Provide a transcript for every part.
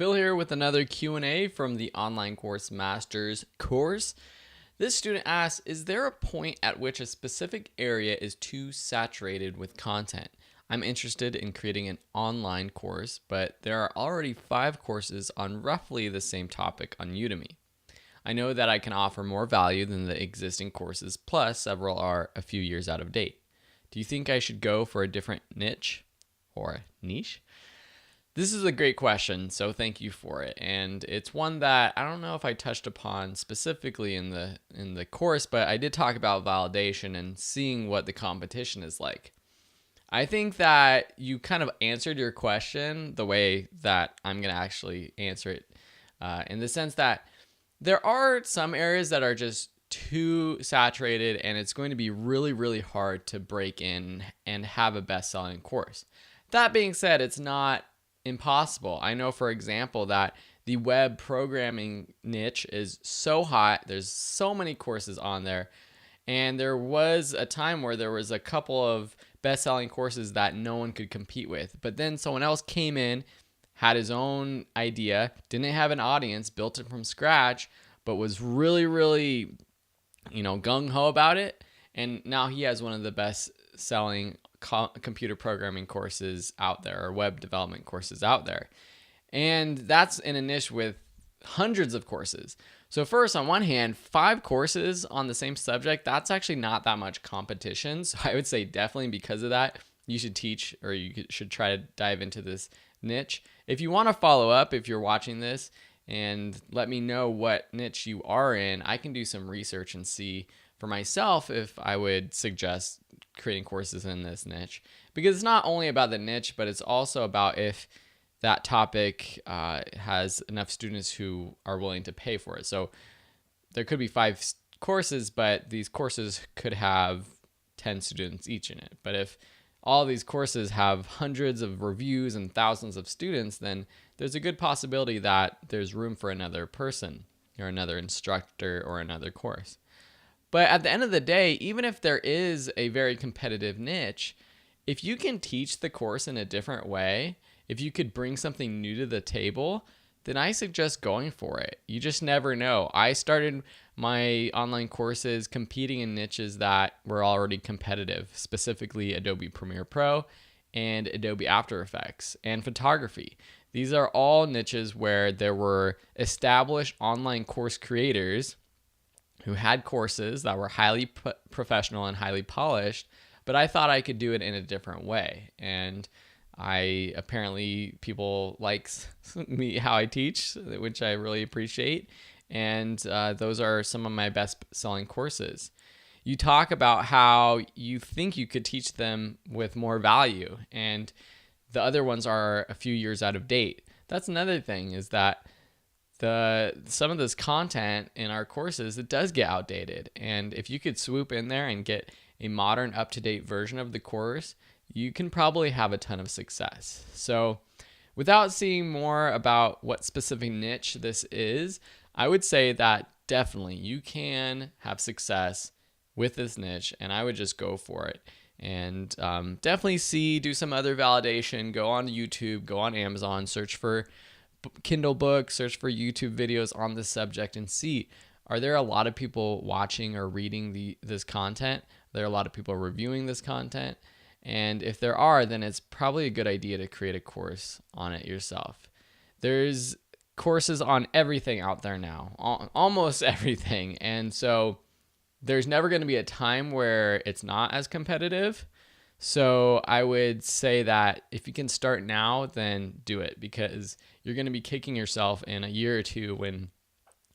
Phil here with another Q&A from the Online Course Masters course. This student asks, is there a point at which a specific area is too saturated with content? I'm interested in creating an online course, but there are already 5 courses on roughly the same topic on Udemy. I know that I can offer more value than the existing courses, plus several are a few years out of date. Do you think I should go for a different niche or niche? This is a great question, so thank you for it. And it's one that I don't know if I touched upon specifically in the course, but I did talk about validation and seeing what the competition is like. I think that you kind of answered your question the way that I'm going to actually answer it, in the sense that there are some areas that are just too saturated, and it's going to be really, really hard to break in and have a best-selling course. That being said, it's not impossible. I know, for example, that the web programming niche is so hot. There's so many courses on there. And there was a time where there was a couple of best-selling courses that no one could compete with. But then someone else came in, had his own idea, didn't have an audience, built it from scratch, but was really, really, gung-ho about it. And now he has one of the best-selling computer programming courses out there, or web development courses out there. And that's in a niche with hundreds of courses. So first, on one hand, 5 courses on the same subject, that's actually not that much competition. So I would say definitely because of that, you should teach, or you should try to dive into this niche. If you want to follow up, if you're watching this, and let me know what niche you are in, I can do some research and see for myself if I would suggest creating courses in this niche, because it's not only about the niche, but it's also about if that topic has enough students who are willing to pay for it. So there could be 5 courses, but these courses could have 10 students each in it. But if all these courses have hundreds of reviews and thousands of students, then there's a good possibility that there's room for another person or another instructor or another course. But at the end of the day, even if there is a very competitive niche, if you can teach the course in a different way, if you could bring something new to the table, then I suggest going for it. You just never know. I started my online courses competing in niches that were already competitive, specifically Adobe Premiere Pro and Adobe After Effects and photography. These are all niches where there were established online course creators who had courses that were highly professional and highly polished, but I thought I could do it in a different way. And apparently people like me how I teach, which I really appreciate. And those are some of my best selling courses. You talk about how you think you could teach them with more value, and the other ones are a few years out of date. That's another thing, is that some of this content in our courses, it does get outdated. And if you could swoop in there and get a modern, up-to-date version of the course, you can probably have a ton of success. So without seeing more about what specific niche this is, I would say that definitely you can have success with this niche, and I would just go for it. And definitely do some other validation, go on YouTube, go on Amazon, search for Kindle books, search for YouTube videos on this subject, and see, are there a lot of people watching or reading this content? Are there a lot of people reviewing this content? And if there are, then it's probably a good idea to create a course on it yourself. There's courses on everything out there now, almost everything. And so there's never going to be a time where it's not as competitive. So I would say that if you can start now, then do it, because you're going to be kicking yourself in a year or two when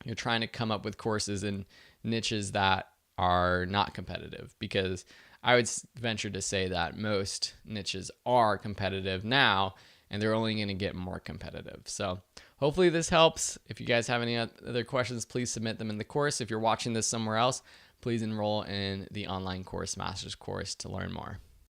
you're trying to come up with courses in niches that are not competitive, because I would venture to say that most niches are competitive now, and they're only going to get more competitive. So hopefully this helps. If you guys have any other questions, please submit them in the course. If you're watching this somewhere else, please enroll in the Online Course Masters course to learn more.